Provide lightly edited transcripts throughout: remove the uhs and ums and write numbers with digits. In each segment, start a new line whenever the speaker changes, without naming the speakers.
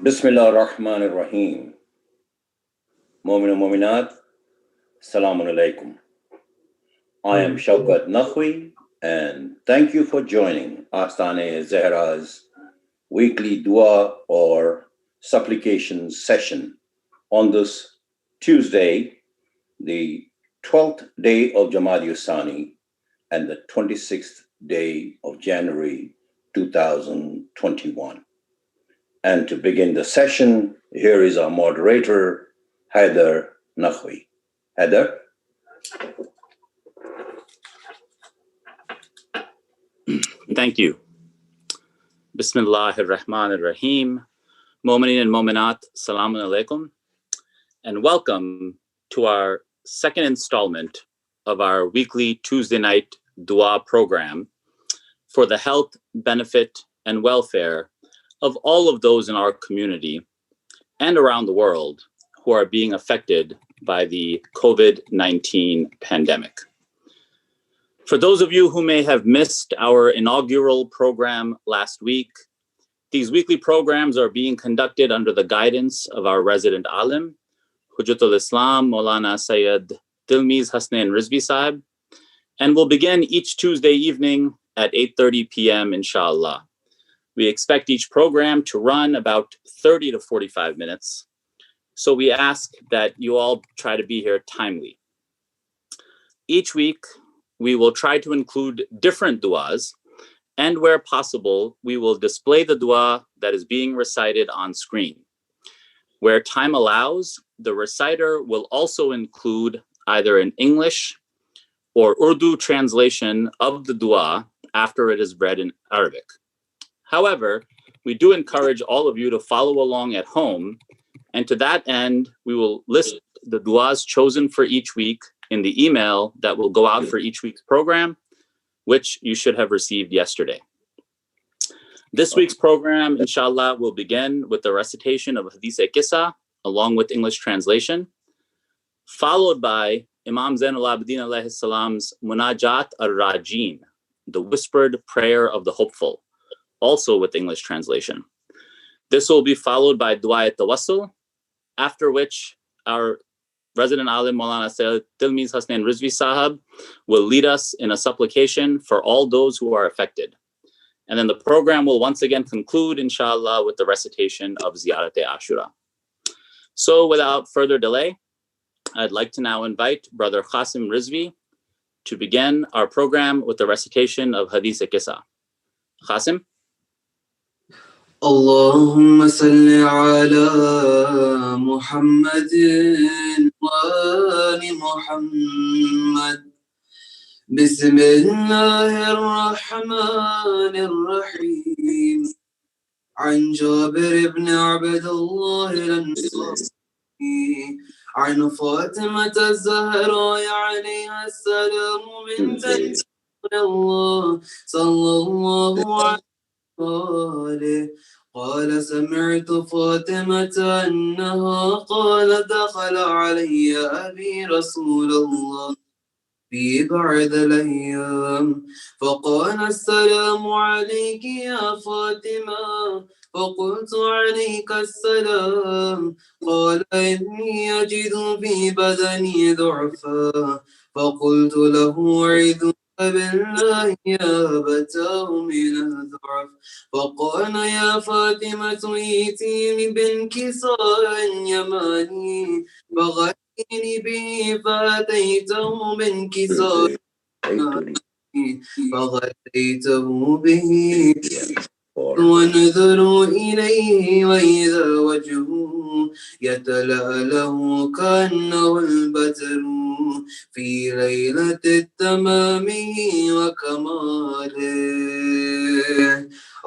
Bismillah ar-Rahman ar-Rahim. Mu'min and Mu'minat, Salamun Alaikum. I am Shaukat Naqvi, and thank you for joining Astaana-e-Zehra's weekly dua or supplication session on this Tuesday, the 12th day of Jamadi Usani and the 26th day of January 2021. And to begin the session, here is our moderator, Haider Naqvi. Haider?
Thank you. Bismillahir Rahmanir Rahim. Mu'minin and Mu'minat, Salamun Alaikum. And welcome to our second installment of our weekly Tuesday night dua program for the health, benefit, and welfare of all of those in our community and around the world who are being affected by the COVID-19 pandemic. For those of you who may have missed our inaugural program last week, these weekly programs are being conducted under the guidance of our resident alim, Hujjatul Islam, Moulana Sayyid Tilmiz and Rizvi Sahab, and will begin each Tuesday evening at 8:30 p.m. inshallah. We expect each program to run about 30 to 45 minutes, so we ask that you all try to be here timely. Each week, we will try to include different duas, and where possible, we will display the dua that is being recited on screen. Where time allows, the reciter will also include either an English or Urdu translation of the dua after it is read in Arabic. However, we do encourage all of you to follow along at home, and to that end, we will list the duas chosen for each week in the email that will go out for each week's program, which you should have received yesterday. This week's program, inshallah, will begin with the recitation of Hadith-e-Qissa along with English translation, followed by Imam Zainul Abidin alayhi salam's Munajat ar-Rajin, the whispered prayer of the hopeful, also with English translation. This will be followed by Dua at-Tawassul, after which our resident alim Moulana Sayyid Tilmiz and Rizvi Sahab will lead us in a supplication for all those who are affected. And then the program will once again conclude, inshallah, with the recitation of Ziyarat-e-Ashura. So without further delay, I'd like to now invite Brother Qasim Rizvi to begin our program with the recitation of Hadith-e-Qissa. Qasim?
اللهم صل على محمد وآل محمد بسم الله الرحمن الرحيم عن جابر بن عبد الله الأنصاري عن فاطمة الزهراء عليها السلام بنت الله صلى الله عليه وسلم قال سمعت فاطمة أنها قال دخل علي أبي رسول الله في بعض الأيام فقال السلام عليك يا فاطمة فقلت عليك السلام قال إني أجد في بدني ضعفا فقلت له عذ بالله يا أبتاه من الضعف فقال يا فاطمة ائتيني بانكسار يماني فغني به فأتيته بانكسار فغليته به ونظروا إليه وإذا وجهه يتلألأ كأنه البدر في ليلة التمام وكماله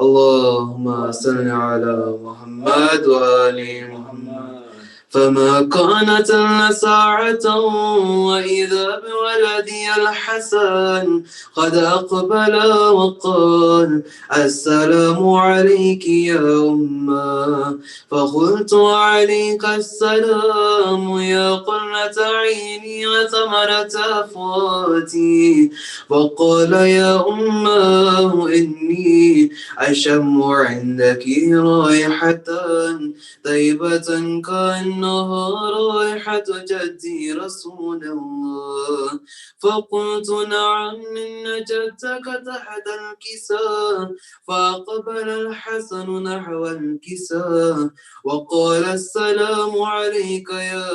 اللهم صل على محمد وآل محمد فما كانت إلا ساعة وإذا بولدي الحسن قد أقبل وقال السلام عليك يا أمه فقلت عليك السلام يا قرة عيني وثمرة أفواتي وقال يا أمه إني أشم عندك رائحة طيبة كأنها رائحة جدي رسول الله. فقلت نعم إن جدك تحت الكساء. فأقبل الحسن نحو الكساء وقال السلام عليك يا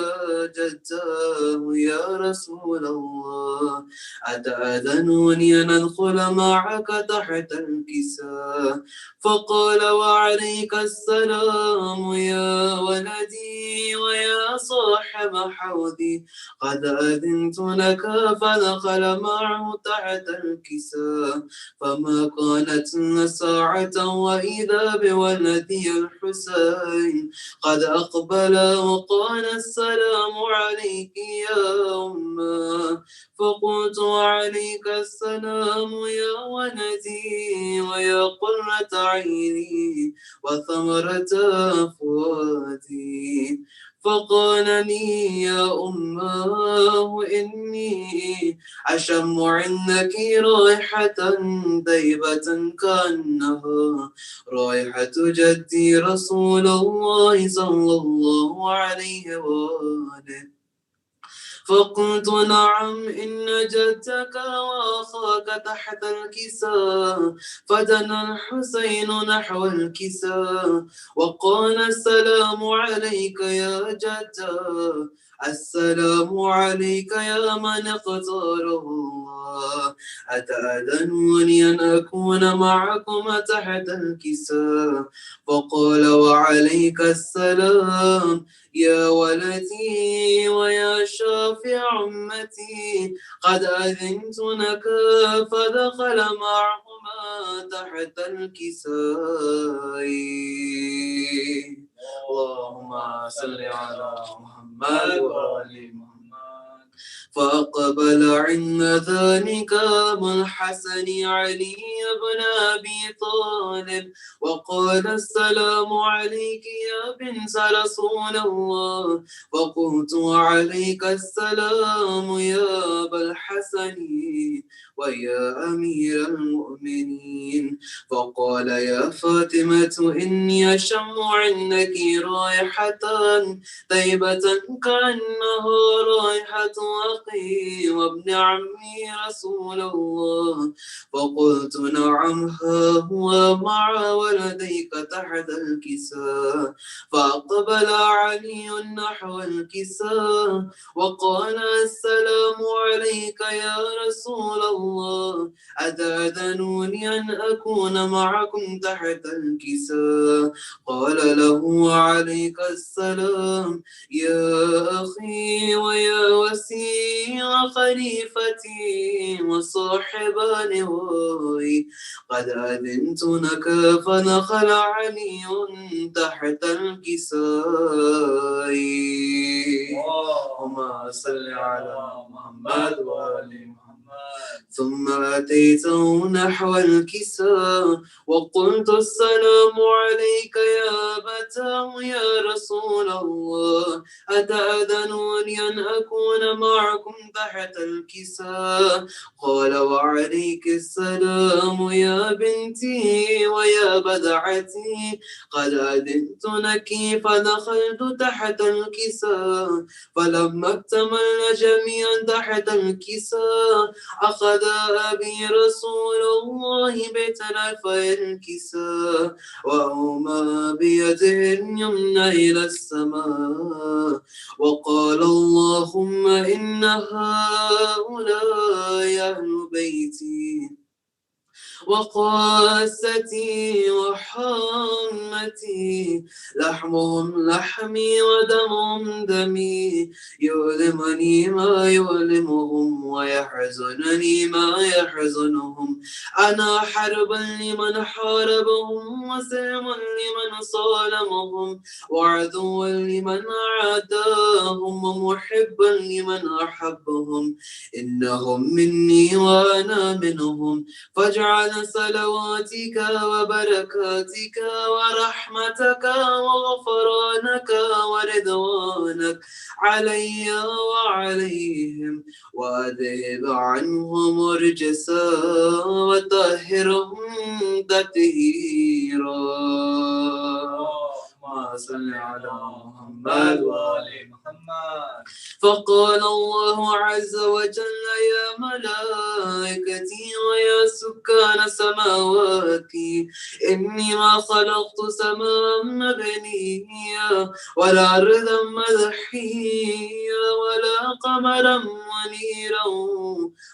جداه يا رسول الله، أتأذنني أن أدخل معك تحت الكساء؟ فقال وعليك السلام يا ولدي ويا صاحب حوضي، قد أذنت لك. فدخل معه تحت الكساء. فما كانت ساعة وإذا بولدي الحسين قد أقبل وقال السلام عليك يا أمه. فقلت وعليك السلام يا ولدي ويا قرة عيني وثمرة فؤادي. فقال لي يا أماه إني أشم عندك رائحة طيبة كأنها رائحة جدي رسول الله صلى الله عليه وآله. فقلت نعم إن جدك وأخاك تحت الكساء. فدنا الحسين نحو الكساء وقال السلام عليك يا جدا، السلام عليك يا من اختاره الله، أتأذنوني أن أكون معكم تحت الكساء؟ فقال وعليك السلام يا ولدي ويا شافع أمتي، قد أذنت لك. فدخل معهما تحت الكساء. اللهم صل على محمد وآل محمد. فأقبل عند ذلك أبو الحسن علي بن أبي طالب وقال السلام عليك يا بنت رسول الله. فقلت وعليك السلام يا أبا الحسن ويا أمير المؤمنين. فقال يا فاطمة إني أشم عندك رائحة طيبة كأنها رائحة أخي وابن عمي رسول الله. فقلت نعم ها هو مع ولديك تحت الكساء. فأقبل علي نحو الكساء وقال السلام عليك يا رسول الله، أتأذنوني أن أكون معكم تحت الكساء؟ قال له وعليك السلام يا أخي ويا وسيء وخليفتي وصاحب لواي، قد أذنت لك. فدخل علي تحت الكساء. اللهم صل على محمد وآل محمد. ثم أتيته نحو الكساء وقلت السلام عليك يا أبتاه يا رسول الله، أتأذنوني أن أكون معكم تحت الكساء؟ قال وعليك السلام يا بنتي ويا بدعتي، قد أذنت لك. فدخلت تحت الكساء. فلما اكتملنا جميعا تحت الكساء أخذ أبي رسول الله بطرفي الكساء وأومى بيده اليمنى إلى السماء وقال اللهم إن هؤلاء أهل بيتي وقاستي وحامتي، لحمهم لحمي ودمهم دمي، يؤلمني ما يؤلمهم ويحزنني ما يحزنهم. أنا حربا لمن حاربهم وسلم لمن صالمهم وعدوا لمن عاداهم ومحبا لمن أحبهم. إنهم مني وأنا منهم، فاجعل صلواتك وبركاتك ورحمتك وغفرانك ورضوانك علي وعليهم، وأذهب عنهم رجسا وطهرهم تطهيرا. صل على محمد وآل محمد. فقال الله عز وجل يا ملائكتي ويا سكان سماواتي إني ما خلقت سماء مبنيا ولا أرضا مدحيا ولا قمرا منيرا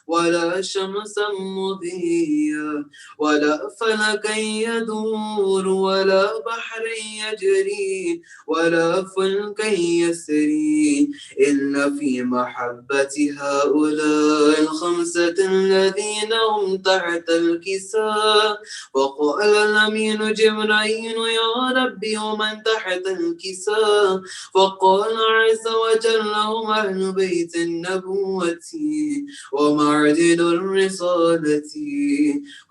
ولا شمسا مضيا ولا فلكا يدور ولا بحر يجري ولا فلكا يسري إلا في محبة هؤلاء الخمسة الذين هم تحت الكساء. وقال الأمين جبرائيل يا ربي ومن تحت الكساء؟ فقال عز وجل هم أهل بيت النبوة ومعدن الرسالة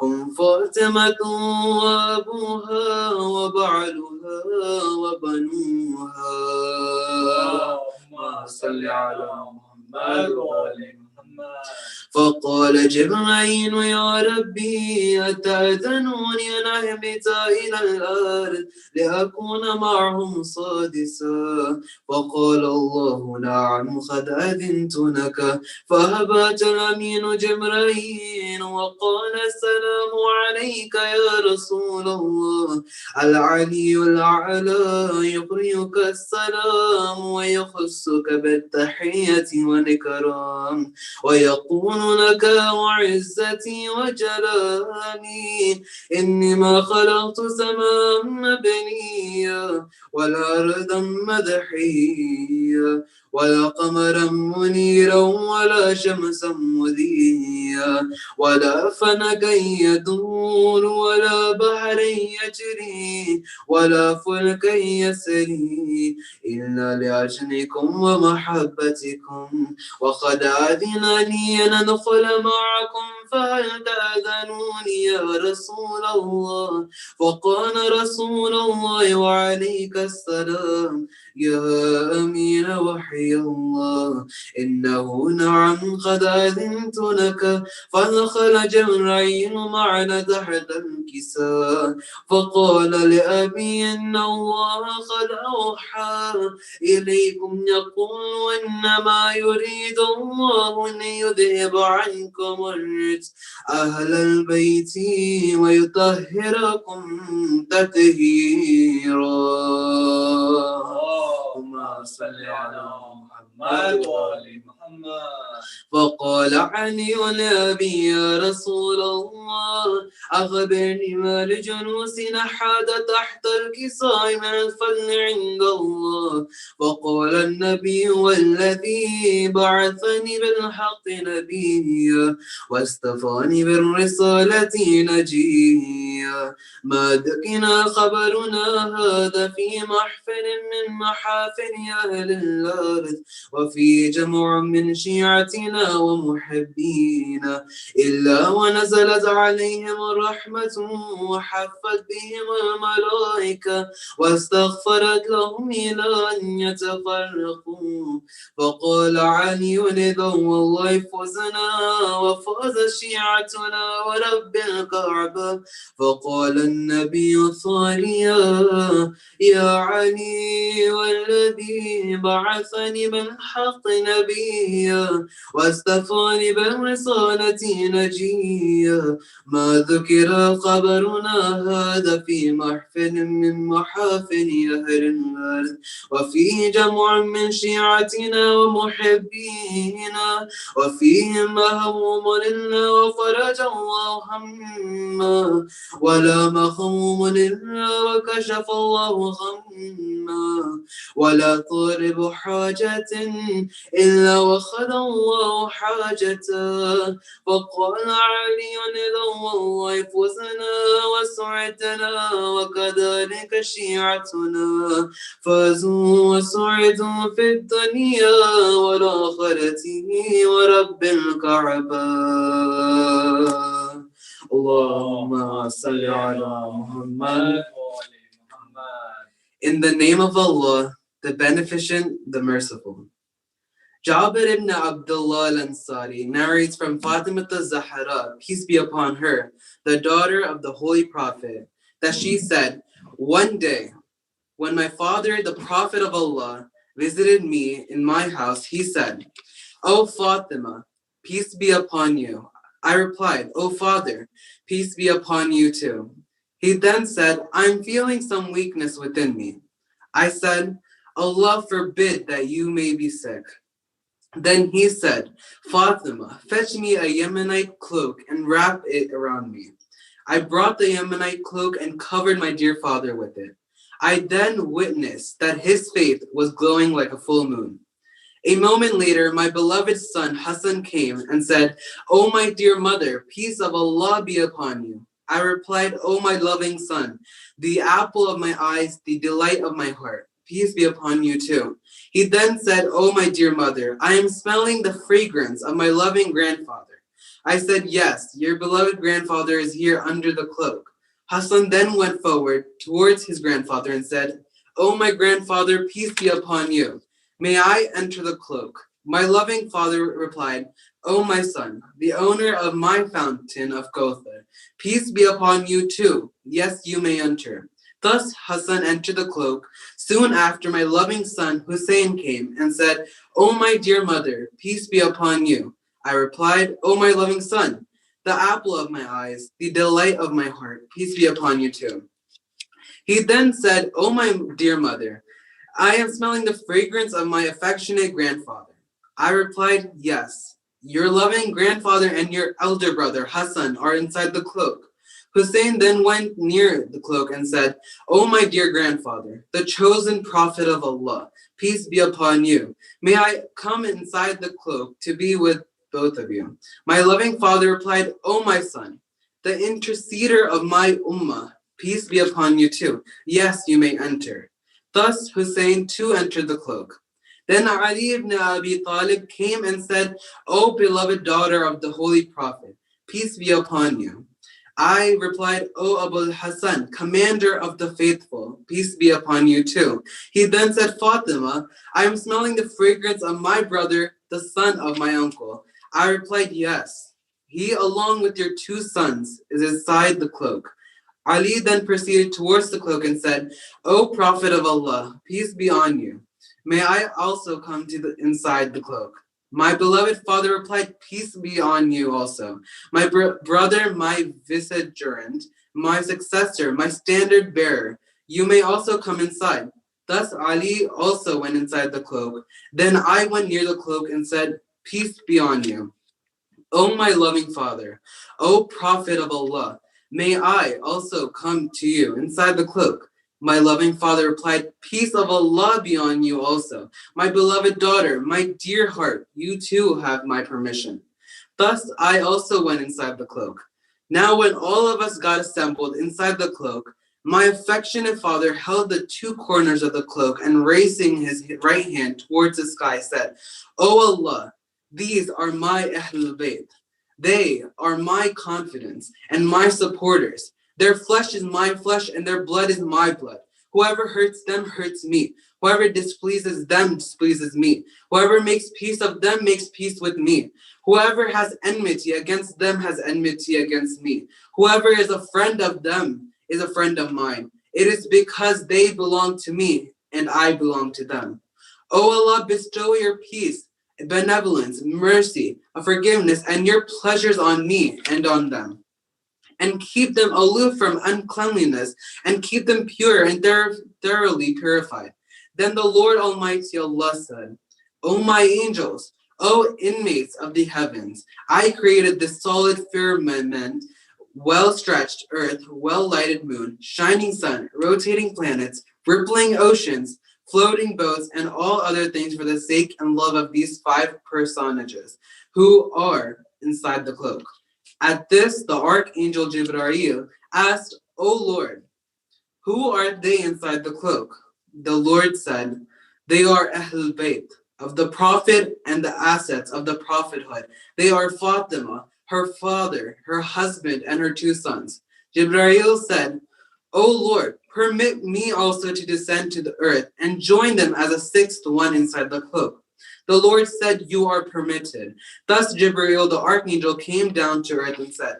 هم فاطمة وأبوها وبعلها وبنوها. اللهم صل على محمد وآل محمد. فقال جبرائيل يا ربي أتأذنوني أن أهبط إلى الأرض لأكون معهم سادسا؟ فقال الله نعم قد أذنت لك. فهبط الأمين جبرائيل وقال السلام عليك يا رسول الله. العلي الأعلى يقرئك السلام ويخصك بالتحية والإكرام ويقول لك وعزتي وجلالي إني ما خلقت سماء مبنيا ولا أرضا مدحيا ولا قمرا منيرا ولا شمسا مضيا ولا فلكا يدور ولا بحر يجري ولا فلكا يسري إلا لأجلكم ومحبتكم. وقد أذن لي أن أدخل معكم فهل تأذنوني يا رسول الله؟ فقال رسول الله وعليك السلام يا أمين وحي الله إنه نعم قد أذنت لك. فدخل جبرائيل معنا تحت الكساء فقال لأبي إن الله قد أوحى إليكم يقول إنما يريد الله أن يذهب عنكم الرجس أهل البيت ويطهركم تطهيرا. اللهم صل على محمد وآل محمد. فقال علي لأبي يا رسول الله أخبرني ما لجلوسنا حاد تحت الكساء من الفضل عند الله. فقال النبي والذي بعثني بالحق نبيا واصطفاني بالرسالة نجيا ما دكنا خبرنا هذا في محفل من محافل أهل الأرض وفي جمع من شيعتنا ومحبينا إلا ونزلت عليهم الرحمة وحفت بهم الملائكة واستغفرت لهم إلى أن يتفرقوا. فقال علي إذا والله فزنا وفاز شيعتنا ورب الكعبة. فقال النبي ثانيا يا علي والذي بعثني بالحق نبيا واستفاني بالرسالة نجيا ما ذكر خبرنا هذا في محفل من محافل أهل الأرض وفيه جمع من شيعتنا ومحبينا وفيهم مهموم لنا وفرج الله هما ولا مخموم لنا وكشف الله غما ولا طالب حاجة إلا وخذ الله حاجته. فقال علي إذا والله فزنا وسعدنا وكذلك شيعتنا فازوا وسعدوا في الدنيا والآخرة ورب الكعبة. اللهم صل على محمد. In the name of Allah, the Beneficent, the Merciful. Jabir ibn Abdullah al-Ansari narrates from Astaana-e-Zehra, peace be upon her, the daughter of the Holy Prophet, that she said, one day, When my father, the Prophet of Allah, visited me in my house, he said, "O Fatima, peace be upon you." I replied, "O father, peace be upon you too." He then said, "I'm feeling some weakness within me." I said, "Allah forbid that you may be sick." Then he said, "Fatima, fetch me a Yemenite cloak and wrap it around me." I brought the Yemenite cloak and covered my dear father with it. I then witnessed that his face was glowing like a full moon. A moment later, my beloved son Hassan came and said, "O my dear mother, peace of Allah be upon you." I replied, "O my loving son, the apple of my eyes, the delight of my heart, peace be upon you too." He then said, "O my dear mother, I am smelling the fragrance of my loving grandfather." I said, "Yes, your beloved grandfather is here under the cloak." Hassan then went forward towards his grandfather and said, "O my grandfather, peace be upon you. May I enter the cloak?" My loving father replied, "O my son, the owner of my fountain of Gotha, peace be upon you too. Yes, you may enter." Thus Hassan entered the cloak. Soon after, my loving son Hussein came and said, "O my dear mother, peace be upon you." I replied, "O my loving son, the apple of my eyes, the delight of my heart, peace be upon you too." He then said, "O my dear mother, I am smelling the fragrance of my affectionate grandfather." I replied, "Yes, your loving grandfather and your elder brother Hassan are inside the cloak." Hussein then went near the cloak and said, "O my dear grandfather, the chosen prophet of Allah, peace be upon you. May I come inside the cloak to be with both of you?" My loving father replied, "O my son, the interceder of my ummah, peace be upon you too. Yes, you may enter." Thus Hussein too entered the cloak. Then Ali ibn Abi Talib came and said, "O beloved daughter of the Holy Prophet, peace be upon you." I replied, "O Abu Hassan, commander of the faithful, peace be upon you too." He then said, "Fatima, I am smelling the fragrance of my brother, the son of my uncle." I replied, "Yes, he along with your two sons is inside the cloak." Ali then proceeded towards the cloak and said, "O Prophet of Allah, peace be on you. May I also come to inside the cloak?" My beloved father replied, "Peace be on you also. My brother, my vicegerent, my successor, my standard bearer, you may also come inside." Thus Ali also went inside the cloak. Then I went near the cloak and said, "Peace be on you. O my loving father, O Prophet of Allah, may I also come to you inside the cloak?" My loving father replied, "Peace of Allah be on you also. My beloved daughter, my dear heart, you too have my permission." Thus I also went inside the cloak. Now when all of us got assembled inside the cloak, my affectionate father held the two corners of the cloak and raising his right hand towards the sky said, "O Allah, these are my Ahlul Bayt. They are my confidence and my supporters. Their flesh is my flesh and their blood is my blood. Whoever hurts them hurts me. Whoever displeases them displeases me. Whoever makes peace of them makes peace with me. Whoever has enmity against them has enmity against me. Whoever is a friend of them is a friend of mine. It is because they belong to me and I belong to them. O Allah, bestow your peace, benevolence, mercy, forgiveness, and your pleasures on me and on them. And keep them aloof from uncleanliness, and keep them pure and thoroughly purified." Then the Lord Almighty Allah said, "O my angels, O inmates of the heavens, I created this solid firmament, well-stretched earth, well-lighted moon, shining sun, rotating planets, rippling oceans, floating boats, and all other things for the sake and love of these five personages who are inside the cloak." At this, the archangel Jibreel asked, "O Lord, who are they inside the cloak?" The Lord said, "They are Ahlul Bayt of the Prophet and the assets of the prophethood. They are Fatima, her father, her husband, and her two sons." Jibreel said, "O Lord, permit me also to descend to the earth and join them as a sixth one inside the cloak." The Lord said, "You are permitted." Thus Jibreel the archangel came down to earth and said,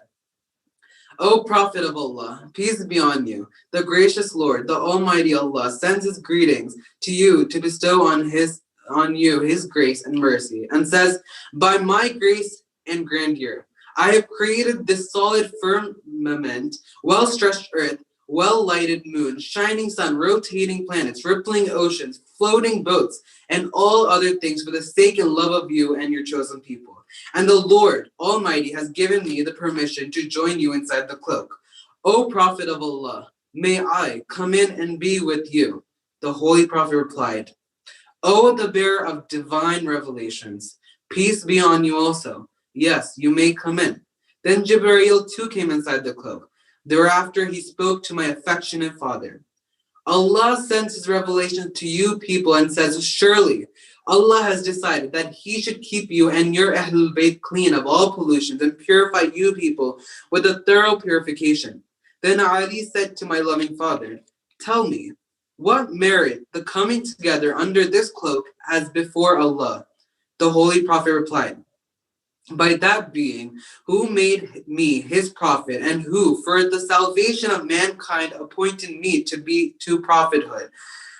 O Prophet of Allah, peace be on you, the gracious Lord, the Almighty Allah, sends his greetings to you to bestow on you his grace and mercy, and says, by my grace and grandeur, I have created this solid firmament, well-stretched earth, well-lighted moon, shining sun, rotating planets, rippling oceans, floating boats, and all other things for the sake and love of you and your chosen people. And the Lord Almighty has given me the permission to join you inside the cloak. O Prophet of Allah, may I come in and be with you? The Holy Prophet replied, O the bearer of divine revelations, peace be on you also. Yes, you may come in. Then Jibreel too came inside the cloak. Thereafter he spoke to my affectionate father. Allah sends his revelation to you people and says, surely Allah has decided that he should keep you and your Ahlul Bayt clean of all pollutions and purify you people with a thorough purification. Then Ali said to my loving father, tell me, what merit the coming together under this cloak has before Allah? The Holy Prophet replied, by that being who made me his prophet and who for the salvation of mankind appointed me to prophethood.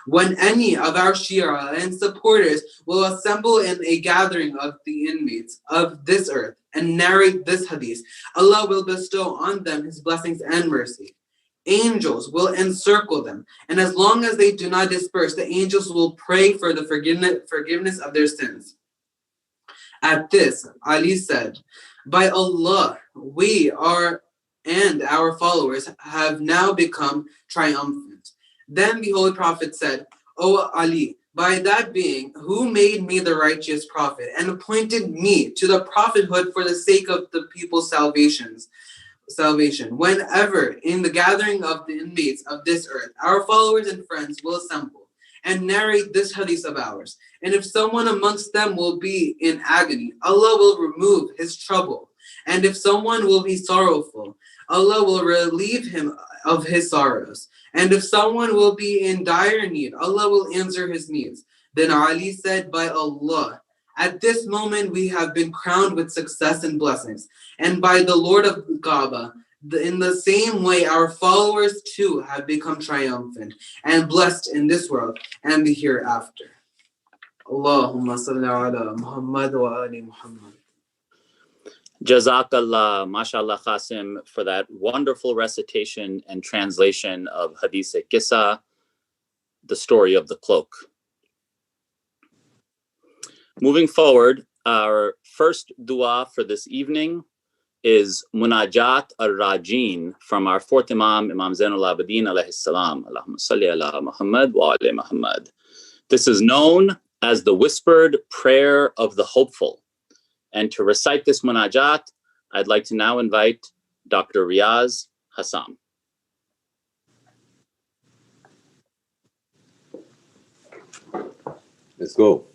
When any of our Shia and supporters will assemble in a gathering of the inmates of this earth and narrate this hadith, Allah will bestow on them his blessings and mercy. Angels will encircle them, and as long as they do not disperse, the angels will pray for the forgiveness of their sins. At this, Ali said, by Allah, we are and our followers have now become triumphant. Then the Holy Prophet said, O Ali, by that being who made me the righteous prophet and appointed me to the prophethood for the sake of the people's salvation, whenever in the gathering of the inmates of this earth, our followers and friends will assemble and narrate this hadith of ours. And if someone amongst them will be in agony, Allah will remove his trouble. And if someone will be sorrowful, Allah will relieve him of his sorrows. And if someone will be in dire need, Allah will answer his needs. Then Ali said, by Allah, at this moment we have been crowned with success and blessings. And by the Lord of the Kaaba, in the same way our followers too have become triumphant and blessed in this world and the hereafter. Allahumma salli ala Muhammad wa ali Muhammad.
Jazakallah, mashallah Qasim, for that wonderful recitation and translation of Hadith Qissa, the story of the cloak. Moving forward, our first dua for this evening is Munajat al-Rajeen from our fourth Imam, Imam Zainul Abidin alayhi salam. Allahumma salli ala Muhammad wa ala Muhammad. This is known as the whispered prayer of the hopeful. And to recite this munajat, I'd like to now invite Dr. Riaz Hassam.
Let's go.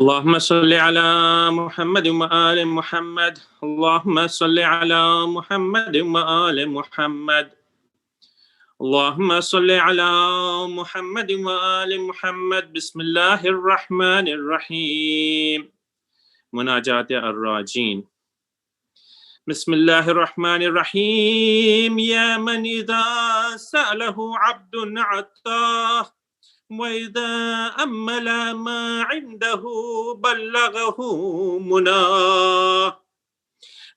اللهم صل على محمد وآل محمد اللهم صل على محمد وآل محمد اللهم صل على محمد وآل محمد بسم الله الرحمن الرحيم مناجات الراجين بسم الله الرحمن الرحيم يا من إذا سأله عبد عطاه وإذا أمل ما عنده بلغه مناه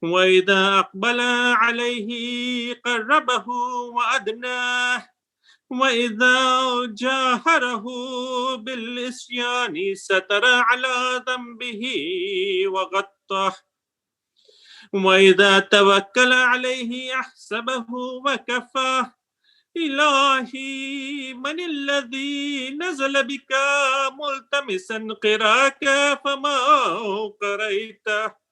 وإذا أقبل عليه قربه وأدناه وإذا جاهره بالإسيان ستر على ذنبه وغطاه وإذا توكل عليه أحسبه وكفاه إلهي من الذي نزل بك ملتمسا قراك فما قريته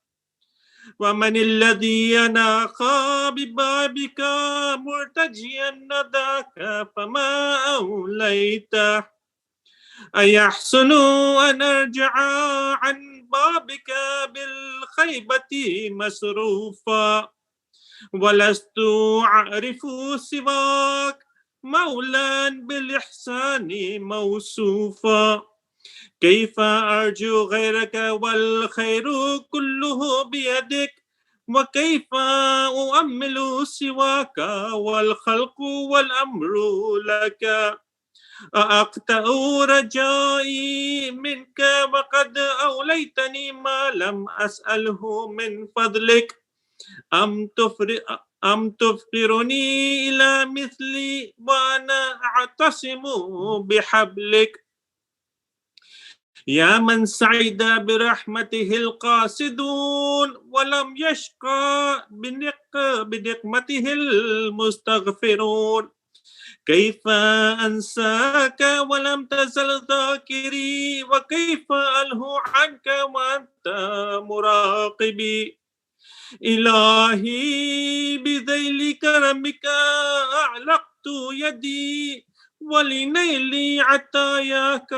ومن الذي يناقى ببابك مرتجيا نداك فما أوليته أيحسن أن أرجع عن بابك بالخيبة مسروفا ولست أعرف سواك مولا بالإحسان موصوفا كيف أرجو غيرك والخير كله بيدك وكيف أؤمل سواك والخلق والأمر لك أقطع رجائي منك وقد أوليتني ما لم أسأله من فضلك أم تفقرني إلى مثلي وأنا أعتصم بحبلك يا من سعد برحمته القاصدون ولم يشقى بنقمته المستغفرون كيف أنساك ولم تزل ذاكري وكيف ألهو عنك وأنت مراقبي إلهي بذيل كرمك أعلقت يدي ولنيل عطاياك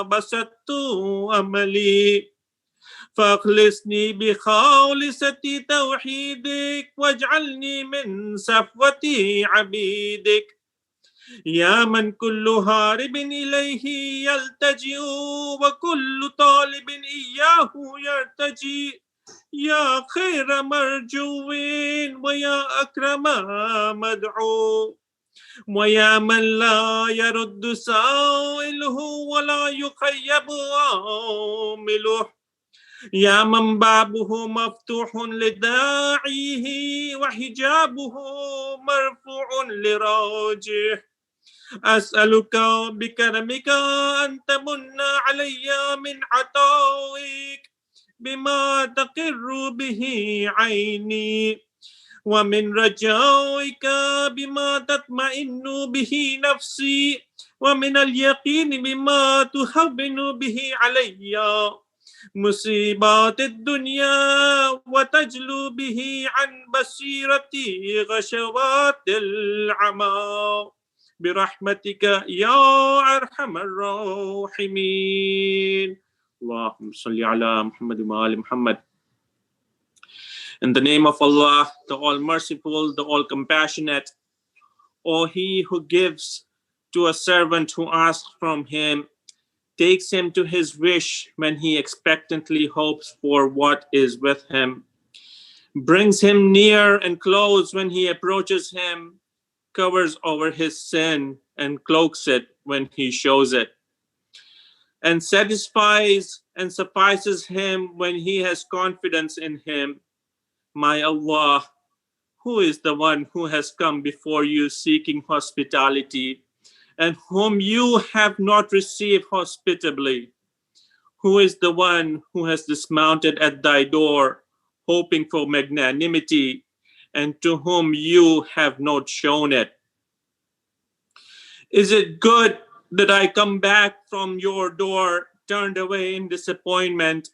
بسطت أملي فاخلصني بخالصة توحيدك واجعلني من صفوة عبيدك يا من كل هارب إليه يلتجئ وكل طالب إياه يرتجي يا خير مرجو ويا أكرم مدعو ويا من لا يرد سائله ولا يخيب عامله يا من بابه مفتوح لداعيه وحجابه مرفوع لراجه أسألك بكرمك أن تمن علي من عطائك بما تقر به عيني ومن رجائك بما تطمئن به نفسي ومن اليقين بما تهون به علي مصيبات الدنيا وتجلو به عن بصيرتي غشوات العمى برحمتك يا أرحم الراحمين اللهم صل على محمد وآل محمد. In the name of Allah, the All Merciful, the All Compassionate, O He who gives to a servant who asks from him, takes him to his wish when he expectantly hopes for what is with him, brings him near and close when he approaches him, covers over his sin and cloaks it when he shows it, and satisfies and suffices him when he has confidence in him. My Allah, who is the one who has come before you seeking hospitality, and whom you have not received hospitably? Who is the one who has dismounted at thy door, hoping for magnanimity, and to whom you have not shown it? Is it good that I come back from your door, turned away in disappointment,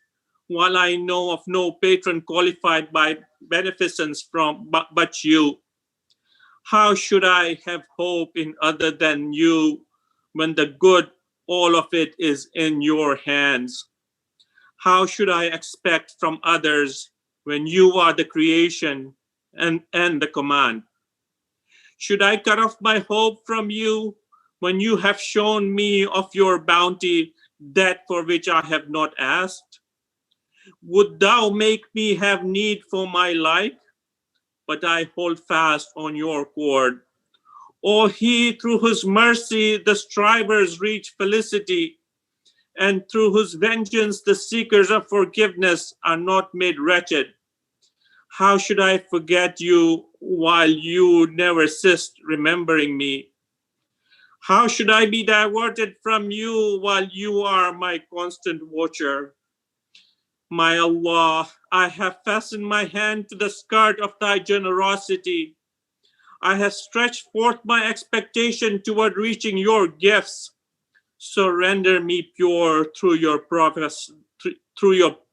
while I know of no patron qualified by beneficence but you? How should I have hope in other than you when the good, all of it is in your hands? How should I expect from others when you are the creation and the command? Should I cut off my hope from you when you have shown me of your bounty that for which I have not asked? Would thou make me have need for my life? But I hold fast on your cord. O He through whose mercy the strivers reach felicity, and through whose vengeance the seekers of forgiveness are not made wretched. How should I forget you while you never ceased remembering me? How should I be diverted from you while you are my constant watcher? My Allah, I have fastened my hand to the skirt of thy generosity. I have stretched forth my expectation toward reaching your gifts. So render me pure through your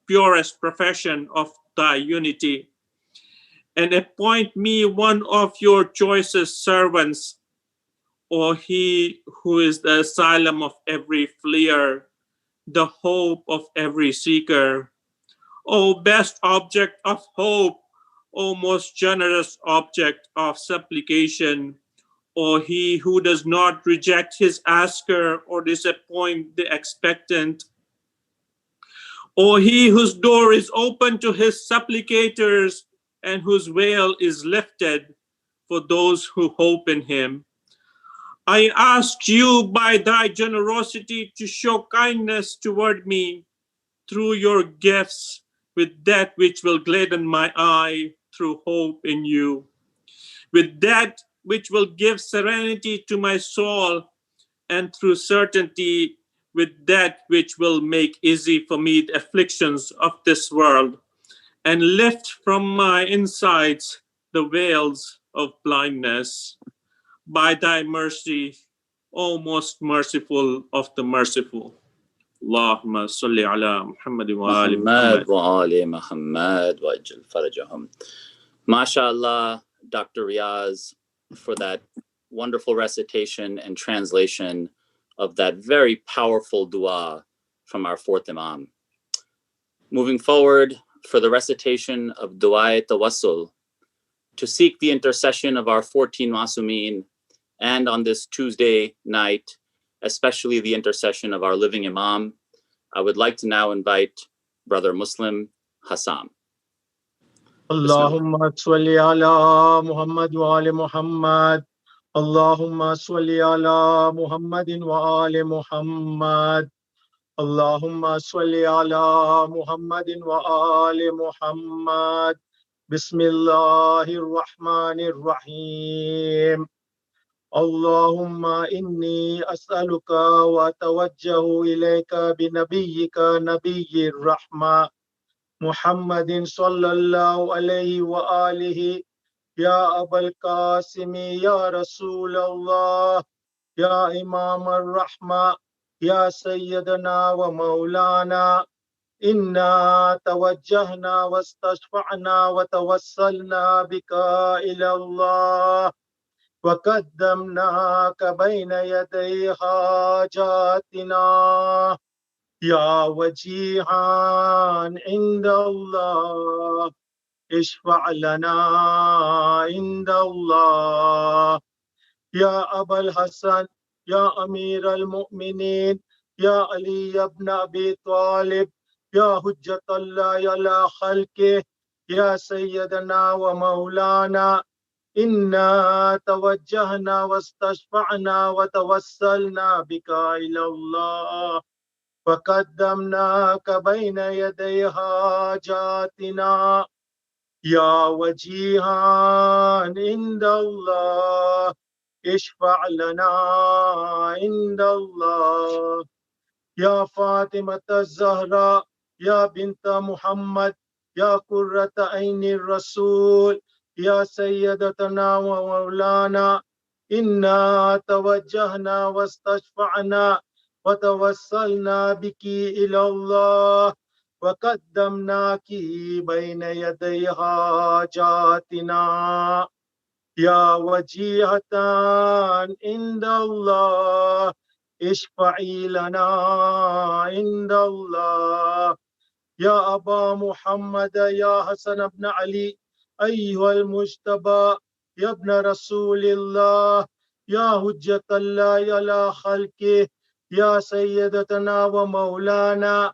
purest profession of thy unity, and appoint me one of your choicest servants, O He who is the asylum of every fleer, the hope of every seeker. O best object of hope, O most generous object of supplication, O He who does not reject his asker or disappoint the expectant. O he whose door is open to his supplicators and whose veil is lifted for those who hope in him. I ask you by thy generosity to show kindness toward me through your gifts with that which will gladden my eye through hope in you, with that which will give serenity to my soul, and through certainty with that which will make easy for me the afflictions of this world, and lift from my insides the veils of blindness. By thy mercy, O most merciful of the merciful. Allahumma salli ala Muhammad wa ali Muhammad.
Muhammad wa ali Muhammad wa ajal farajahum. MashaAllah, Dr. Riaz, for that wonderful recitation and translation of that very powerful dua from our fourth Imam. Moving forward, for the recitation of Dua-e-Tawassul, to seek the intercession of our 14 Masumeen, and on this Tuesday night, especially the intercession of our living Imam, I would like to now invite Brother Muslim Hassam.
Allahumma salli ala Muhammad wa ali Muhammad. Allahumma salli ala Muhammadin wa ali Muhammad. Allahumma salli ala Muhammadin wa ali Muhammad. Bismillahir Rahmanir Rahim. Allahumma inni as'aluka wa tawajjahu ilayka bi nabiyyika nabiyyir rahma Muhammadin sallallahu alayhi wa alihi ya Abul Qasimi ya Rasulallah ya Imam ar-Rahma ya Sayyidana wa Moulana inna tawajjahna wastashfa'na wa tawassalna bika ila Allah وقدمناك بين يدي حاجاتنا يا وجيها عند الله اشفع لنا عند الله يا أبا الحسن يا أمير المؤمنين يا علي بن أبي طالب يا حجة الله على خلقه يا سيدنا ومولانا إنا توجهنا واستشفعنا وتوسلنا بك إلى الله وقدمناك بين يدي حاجاتنا يا وجيها عند الله اشفع لنا عند الله يا فاطمة الزهراء يا بنت محمد يا قرة عين الرسول يا سيدتنا ومولانا إنا توجهنا واستشفعنا وتوسلنا بك إلى الله وقدمناك بين يدي حاجاتنا يا وجيهة عند الله اشفعي لنا عند الله يا أبا محمد يا حسن بن علي أيها المجتبى يا ابن رسول الله يا حجة الله على خلقه يا سيدتنا ومولانا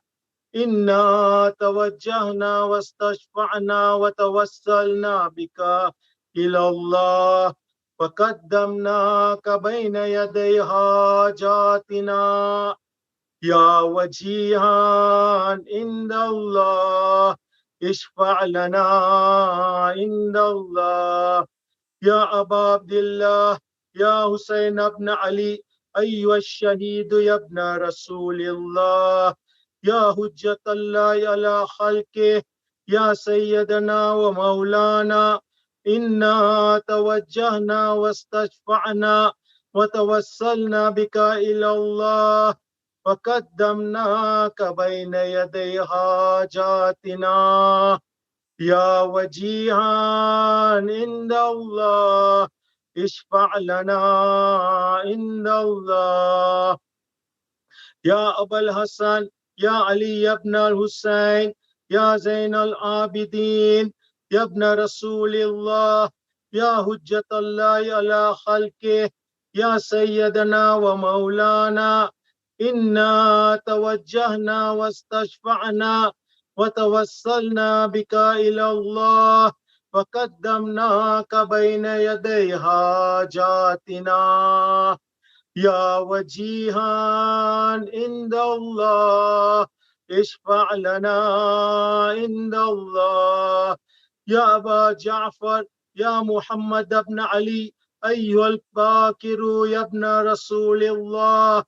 إنا توجهنا واستشفعنا وتوسلنا بك إلى الله وقدمناك بين يدي حاجاتنا يا وجيها عند الله اشفع لنا عند الله يا أبا عبد الله يا حسين بن علي أيها الشهيد يا ابن رسول الله يا حجة الله على خلقه يا سيدنا ومولانا إنا توجهنا واستشفعنا وتوسلنا بك إلى الله وقدمناك بين يدي حاجاتنا يا وجيها عند الله اشفع لنا عند الله يا أبا الحسن يا علي بن الحسين يا زين العابدين يا ابن رسول الله يا حجة الله على خلقه يا سيدنا ومولانا إنا توجهنا واستشفعنا وتوسلنا بك إلى الله فقدمناك بين يدي حاجاتنا يا وجيها عند الله اشفع لنا عند الله يا أبا جعفر يا محمد بن علي أيها الباكر يا ابن رسول الله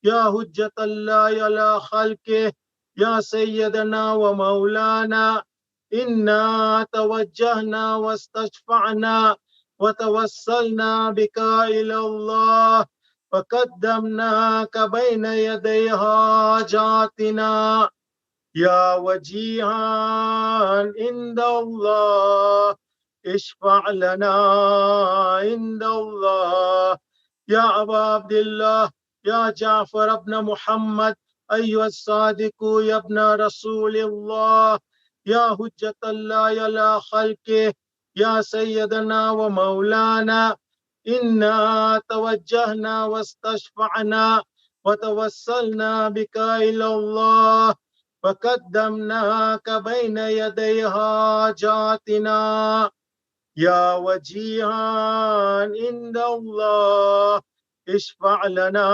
يا حجة الله على خلقه يا سيدنا ومولانا إنا توجهنا واستشفعنا وتوسلنا بك إلى الله فقدمناك بين يدي حاجاتنا يا وجيها عند الله اشفع لنا عند الله يا أبا عبد الله يا جعفر بن محمد أيها الصادق يا ابن رسول الله يا حجة الله على خلقه يا سيدنا ومولانا إنا توجهنا واستشفعنا وتوسلنا بك إلى الله فقدمناك بين يدي حاجاتنا يا وجيها عند الله اشفع لنا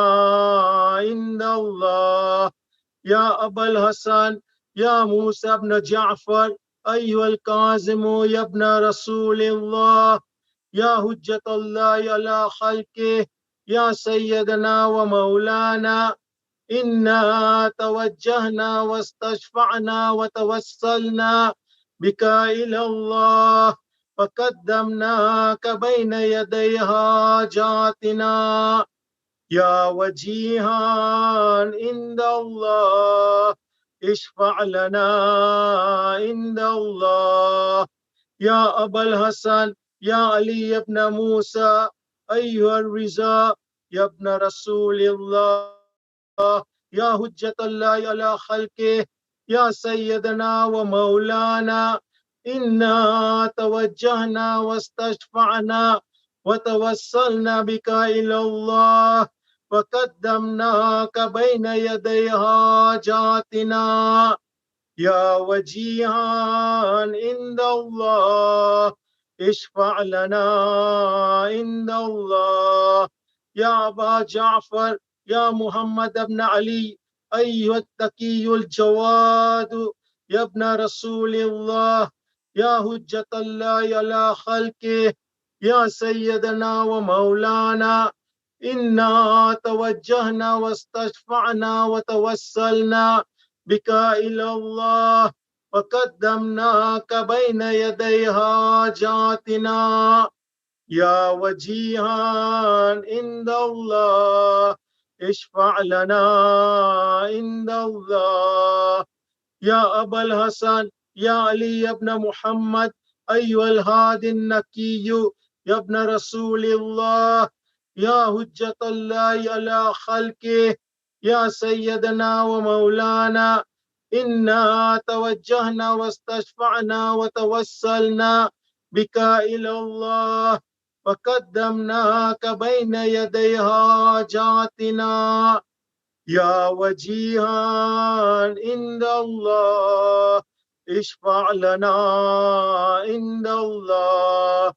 عند الله يا أبا الحسن يا موسى بن جعفر أيها الكاظم يا ابن رسول الله يا حجة الله على خلقه يا سيدنا ومولانا إنا توجهنا واستشفعنا وتوسلنا بك إلى الله فقدمناك بين يدي حاجاتنا يا وجيها عند الله اشفع لنا عند الله يا أبا الحسن يا علي بن موسى أيها الرضا يا ابن رسول الله يا حجة الله على خلقه يا سيدنا ومولانا إنا توجهنا واستشفعنا وتوسلنا بك إلى الله وقدمناك بين يدي حاجاتنا يا وجيها عند الله اشفع لنا عند الله يا أبا جعفر يا محمد بن علي أيها التقي الجواد يا ابن رسول الله يا حجة الله على خلقه يا سيدنا ومولانا إنا توجهنا واستشفعنا وتوسلنا بك إلى الله وقدمناك بين يدي حاجاتنا يا وجيها عند الله اشفع لنا عند الله يا أبا الحسن يا علي بن محمد أيها الهادي النقي يا ابن رسول الله يا حجة الله على خلقه يا سيدنا ومولانا إنا توجهنا واستشفعنا وتوسلنا بك إلى الله وقدمناك بين يدي حاجاتنا يا وجيها عند الله اشفع لنا عند الله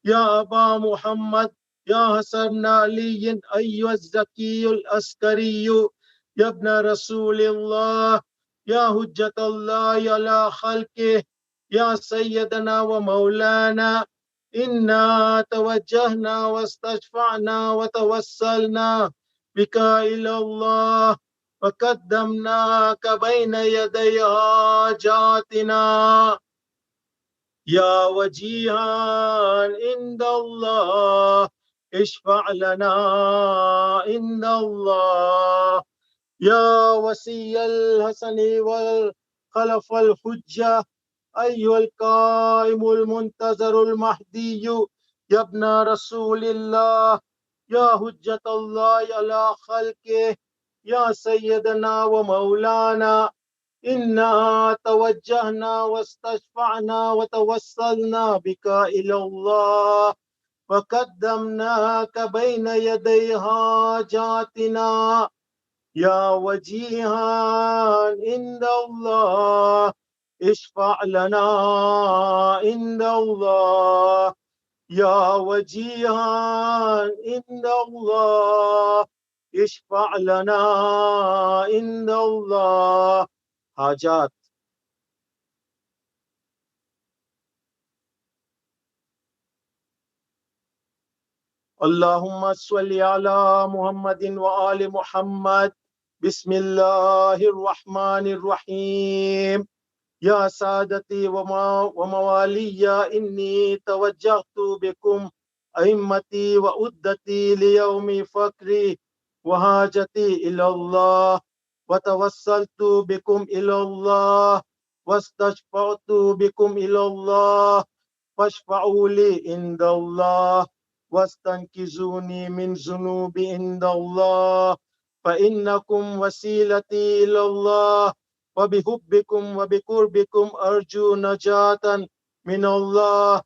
يا أبا محمد يا حسن علي أيها الزكي العسكري يا ابن رسول الله يا حجة الله على خلقه يا سيدنا ومولانا إنا توجهنا واستشفعنا وتوسلنا بك إلى الله وقدمناك بين يدي حاجاتنا يا وجيها عند الله اشفع لنا عند الله يا وسي الحسن والخلف الحجة أيها القائم المنتظر المهدي يا ابن رسول الله يا حجة الله على خلقه يا سيدنا ومولانا إنا توجهنا واستشفعنا وتوسلنا بك إلى الله وقدمناك بين يدي حاجاتنا يا وجيها عند الله اشفع لنا عند الله يا وجيها عند الله اشفع لنا عند الله. حاجات. اللهم صل على محمد وآل محمد. بسم الله الرحمن الرحيم. يا سادتي وموالي إني توجهت بكم أئمتي وأدتي ليوم فقري وحاجتي إلى الله وتوسلت بكم إلى الله واستشفعت بكم إلى الله فاشفعوا لي عند الله واستنقذوني من ذنوبي عند الله فإنكم وسيلتي إلى الله وبحبكم وبقربكم أرجو نجاة من الله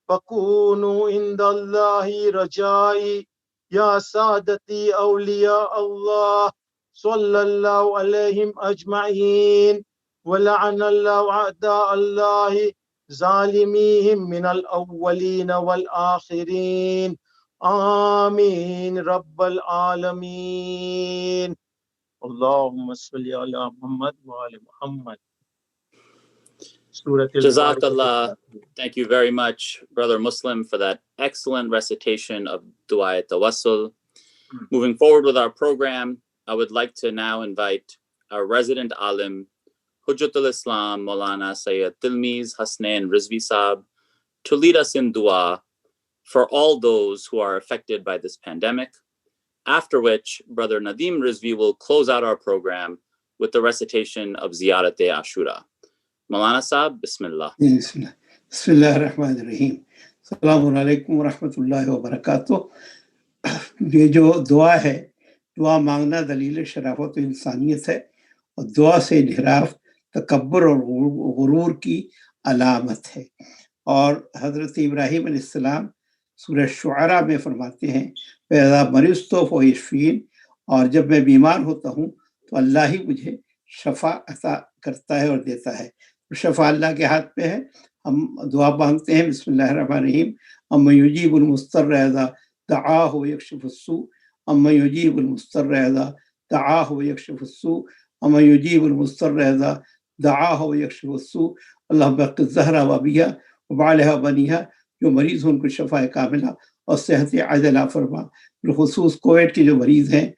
فكونوا عند الله رجائي. يا سادتي أولياء الله صلى الله عليهم أجمعين ولعن الله أعداء الله ظالميهم من الأولين والآخرين آمين رب العالمين. اللهم صل على محمد وآل محمد.
Jazakallah. Thank you very much, Brother Muslim, for that excellent recitation of Dua Tawassul. Moving forward with our program, I would like to now invite our resident alim, Hujjatul Islam, Moulana Sayyid Tilmiz Hasnain Rizvi Sahab, to lead us in dua for all those who are affected by this pandemic, after which Brother Nadeem Rizvi will close out our program with the recitation of Ziyarat-e-Ashura. Moulana Sahab, Bismillah.
Bismillahirrahmanirrahim. Assalamu alaikum wa rahmatullahi wa barakatuh. ये जो दुआ है, दुआ मांगना दलील शराफत और इंसानियत है और दुआ से इनहिराफ तकब्बुर और गुरूर की अलामत है। और हज़रत इब्राहीम अलैहिस्सलाम सूरह शुआरा में फरमाते हैं, फ़इज़ा मरिज़्तु फ़यश्फ़ीन, और जब मैं बीमार होता हूँ तो अल्लाह ही मुझे शफ़ा अता करता है और देता है। तो शफ़ा अल्लाह के हाथ पे है। हम दुआ मांगते हैं, बिस्मिल्लाहिर्रहमानिर्रहीम, अम्मा युजीबुल मुस्तर्र इज़ा दआहु व यक्शिफुस्सू, अम्मा युजीबुल मुस्तर्र इज़ा दआहु व यक्शिफुस्सू, अम्मा युजीबुल मुस्तर्र इज़ा दआहु व यक्शिफुस्सू, अल्लाहुम्मा अक़्क़िज़ ज़हरा व अबीहा व बालहा व बनीहा। जो मरीज़ हैं उनको शफ़ाए कामिला और सेहत आजिला फरमा। बिलख़ुसूस कोविड के जो मरीज़ हैं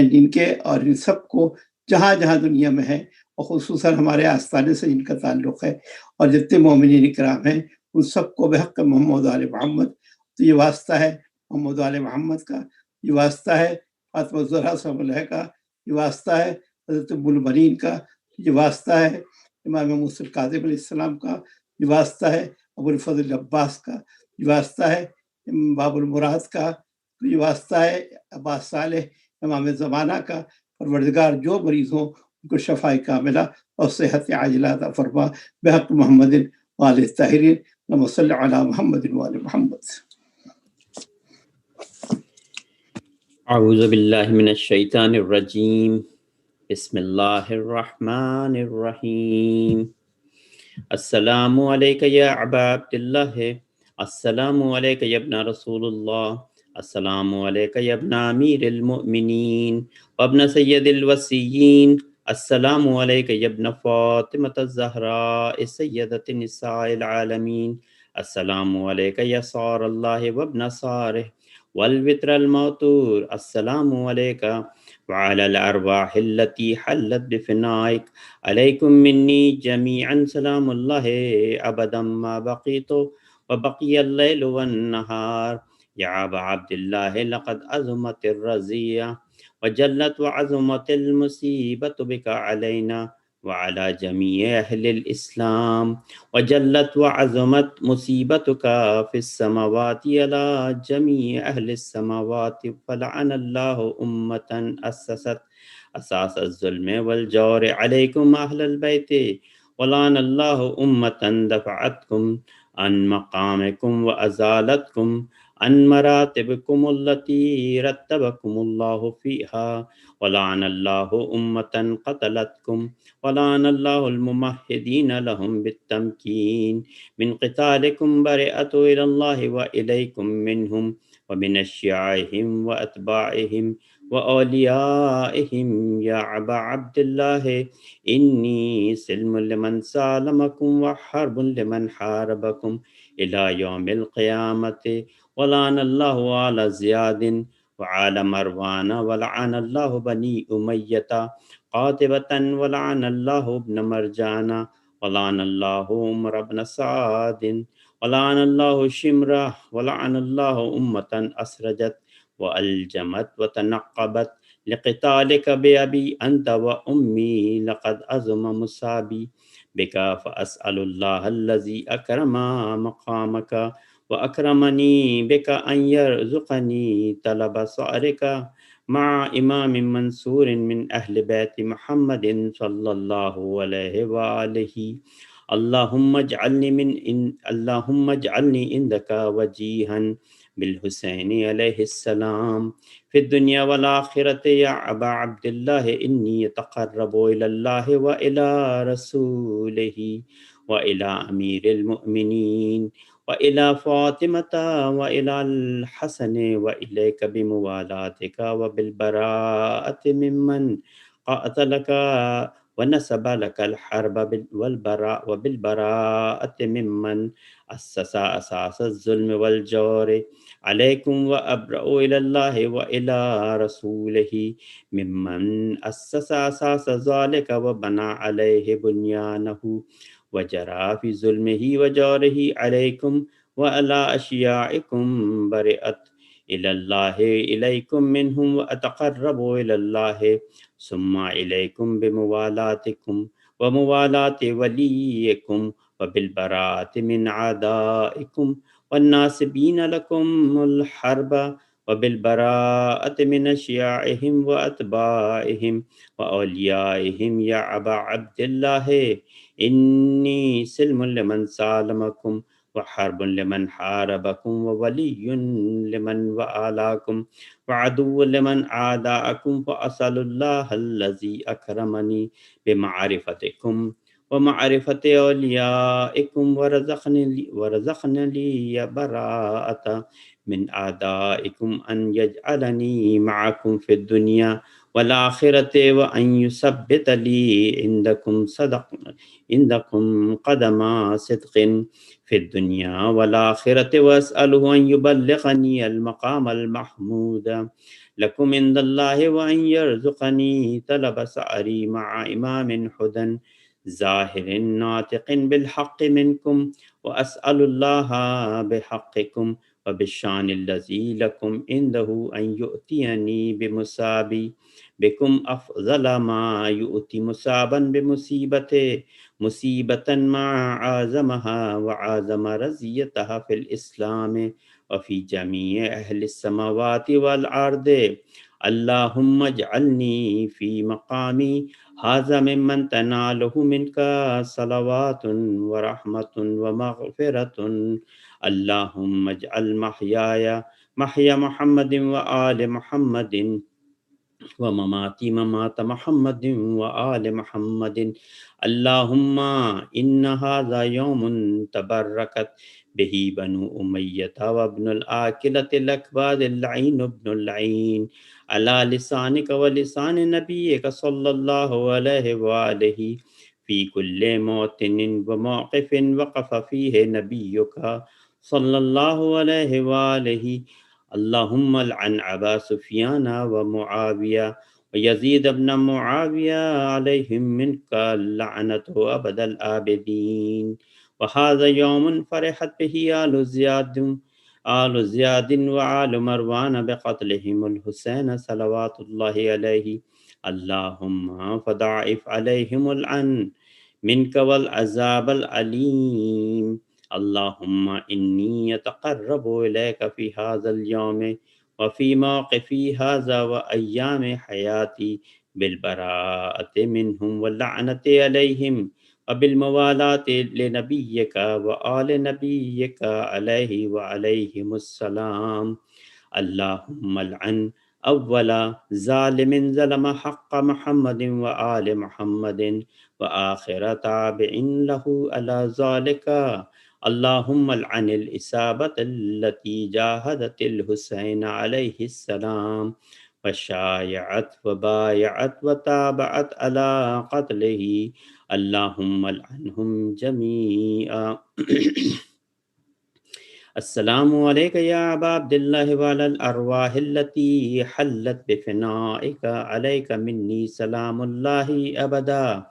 जिनके, और इन सबको जहाँ जहाँ दुनिया में है, और ख़ुसूसन हमारे आस्ताने से जिनका ताल्लुक़ है, और जितने मोमिनीन इकराम हैं उन सबको बेहक़ मोहम्मद आले मोहम्मद। तो ये वास्ता है मोहम्मद आले मोहम्मद का, ये वास्ता है फ़ातिमा ज़हरा सलामुल्लाह का, ये वास्ता है हज़रत उम्मुल बनीन का, ये वास्ता है इमाम मूसा काज़िम अलैहिस्सलाम का, ये वास्ता है अबुल फ़ज़ल अब्बास का, ये वास्ता है बाबुल मुराद का, ये वास्ता है अब्बास सालेह इमाम ज़माना का। परवरदिगार जो मरीज़ हों उनको शफ़ाए कामिला और सेहत आजिला अता फरमा बिहक़ मुहम्मदिन व आलिहि ताहिरीन। अल्लाहुम्मा सल्लि अला मुहम्मदिन व आलि मुहम्मद।
अऊज़ु बिल्लाहि मिनश शैतानिर रजीम। बिस्मिल्लाहिर्रहमानिर रहीम। अस्सलामु अलैका या अबा अब्दिल्लाह, अस्सलामु अलैका या इब्न रसूलुल्लाह, अस्सलामु अलैका या इब्न अमीरिल मुमिनीन व इब्न सय्यदिल वसीय्यीन, अस्सलामु अलैका या इब्न फ़ातिमत-ज़-ज़हरा सय्यदतिन निसाइल आलमीन, अस्सलामु अलैका या सारल्लाह व इब्न सारिह वल वित्रल मौतूर, अस्सलामु अलैका व अलल अरवाहिल्लती हल्लत बिफ़नाइक, अलैकुम मिन्नी जमीअन सलामुल्लाहि अबदम मा बक़ीतु व बक़ियल लैलु वन नहार। या अबा अब्दिल्लाह लक़द अज़मतिर रज़िया व जल्लत व अज़मतिल मुसीबतु बिका अलैना व अला जमीअ अहलिल इस्लाम व जल्लत व अज़मत मुसीबतुका फ़िस समावाति अला जमीअ अहलिस समावाति फ़लअनल्लाहु उम्मतन अस्ससत असासज़ ज़ुल्म वल जौर अलैकुम अहलल बैति व लअनल्लाहु उम्मतन दफ़अतकुम अन मक़ामिकुम व अज़ालतकुम عن مراتبكم التي رتبكم الله فيها ولعن الله أمة قتلتكم ولعن الله الممهدين لهم بالتمكين من قتالكم برئت إلى الله وإليكم منهم ومن أشياعهم وأتباعهم وأوليائهم يا أبا عبد الله إني سلم لمن سالمكم وحرب لمن حاربكم إلى يوم القيامة ولعن الله على زياد وعلى مروان ولعن الله بني أمية قاتبة ولعن الله ابن مرجان ولعن الله عمر بن سعد ولعن الله شمرة ولعن الله أمة أسرجت وألجمت وتنقبت لقتالك بأبي أنت وأمي لقد أزم مصابي بك فأسأل الله الذي أكرم مقامك وأكرمني بك أن يرزقني طلب صأرك مع إمام منصور من أهل بيت محمد صلى الله عليه وآله اللهم اجعلني عندك وجيها بالحسين عليه السلام في الدنيا والآخرة يا أبا عبد الله إني أتقرب إلى الله وإلى رسوله وإلى أمير المؤمنين وإلى فاطمة وإلى الحسن وإليك بموالاتك وبالبراءة ممن قاتلك ونسب لك الحرب وبالبراءة ممن أسس أساس الظلم والجور عليكم وأبرأ إلى الله وإلى رسوله ممن أسس أساس ذلك وبنى عليه بنيانه وجرى في ظلمه وجوره عليكم وعلى أشيائكم برئت إلى الله إليكم منهم وأتقرب إلى الله ثم إليكم بموالاتكم وموالاة وليكم وبالبراءة من عدائكم والناسبين لكم الحرب وبالبراءة من أشياعهم وأتباعهم وأوليائهم يا أبا عبد الله إني سلم لمن سالمكم وحرب لمن حاربكم وولي لمن وآلاكم وعدو لمن عاداكم فأسأل الله الذي أكرمني بمعرفتكم ومعرفة أوليائكم ورزقني لي براءة من أعدائكم أن يجعلني معكم في الدنيا والآخرة وأن يثبت لي عندكم قدم صدق في الدنيا والآخرة وأسأله أن يبلغني المقام المحمود لكم عند الله وأن يرزقني طلب سعري مع إمام هدى ظاهر ناطق بالحق منكم وأسأل الله بحقكم وبالشان الذي لكم عنده أن يؤتيني بمصابي بكم أفضل ما يؤتي مصابا بمصيبته مصيبة ما عازمها وعازم رزيتها في الإسلام وفي جميع أهل السماوات والأرض اللهم اجعلني في مقامي هذا ممن تناله منك صلوات ورحمة ومغفرة اللهم اجعل محياي محيا محمد وآل محمد ومماتي ممات محمد وآل محمد اللهم إن هذا يوم تبركت به بنو أمية وابن الآكلة الأكباد اللعين ابن اللعين على لسانك ولسان نبيك صلى الله عليه وآله في كل موطن وموقف وقف فيه نبيك صلى الله عليه وآله اللهم لعن أبا سفيان ومعاوية ويزيد بن معاوية عليهم منك اللعنة أبد الآبدين وهذا يوم فرحت به آل زياد وآل مروان بقتلهم الحسين صلوات الله عليه اللهم فضاعف عليهم العن منك والعذاب الأليم اللهم إني أتقرب إليك في هذا اليوم وفي موقفي هذا وأيام حياتي بالبراءة منهم واللعنة عليهم وبالموالاة لنبيك وآل نبيك عليه وعليهم السلام. اللهم العن أول ظالم ظلم حق محمد وآل محمد وآخر تابع له على ذلك. اللهم العن الإصابة التي جاهدت الحسين عليه السلام وشايعت وبايعت وتابعت على قتله. اللهم العنهم جميعا. السلام عليك يا أبا عبد الله وعلى الأرواح التي حلت بفنائك. عليك مني سلام الله أبدا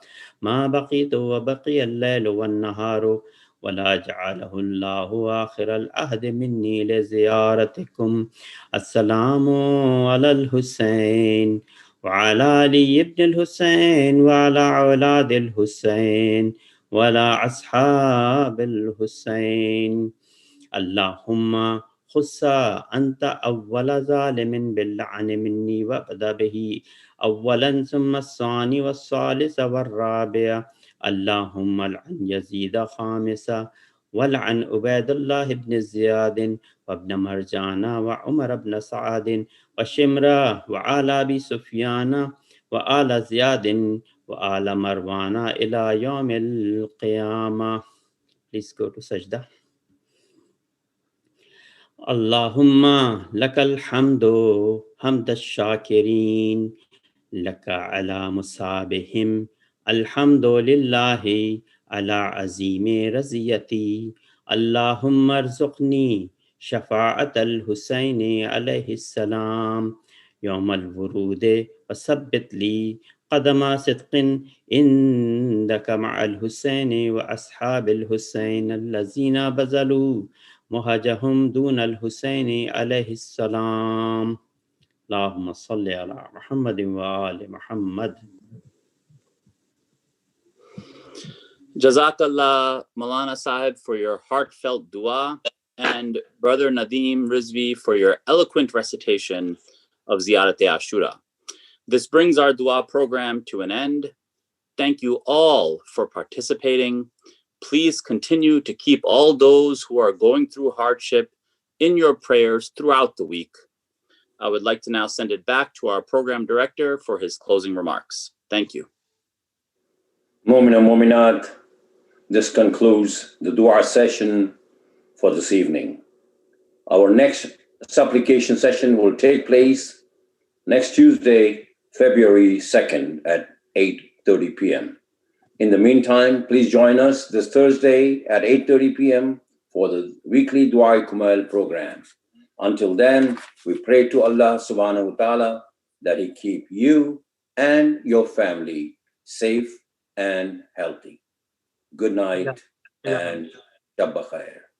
ما بقيت وبقي الليل والنهار ولا جعله الله آخر العهد مني لزيارتكم. السلام على الحسين وعلى علي بن الحسين وعلى أولاد الحسين وعلى أصحاب الحسين. اللهم خص أنت أول ظالم باللعن مني وابدأ به أولا ثم الثاني والثالث والرابع. اللهم لعن يزيد خامسا ولعن عبيد الله بن زياد وابن مرجان وعمر بن سعد وشمرة وآل أبي سفيان وآل زياد وآل مروان إلى يوم القيامة. Please go to sajda. اللهم لك الحمد حمد الشاكرين لك على مصابهم. الحمد لله على عظيم رزيتي. اللهم ارزقني شفاعة الحسين عليه السلام يوم الورود وثبت لي قدم صدق عندك مع الحسين وأصحاب الحسين الذين بذلوا مهجهم دون الحسين عليه السلام. اللهم صل على محمد وآل محمد.
Jazakallah, Moulana Sahab, for your heartfelt dua, and Brother Nadeem Rizvi for your eloquent recitation of Ziyarat-e-Ashura. This brings our dua program to an end. Thank you all for participating. Please continue to keep all those who are going through hardship in your prayers throughout the week. I would like to now send it back to our program director for his closing remarks. Thank you.
Mu'min and Mu'minat, this concludes the dua session for this evening. Our next supplication session will take place next Tuesday, February 2nd at 8:30 p.m. In the meantime, please join us this Thursday at 8:30 p.m. for the weekly Dua Kumail program. Until then, we pray to Allah subhanahu wa ta'ala that He keep you and your family safe and healthy. Good night and Shabba Khair.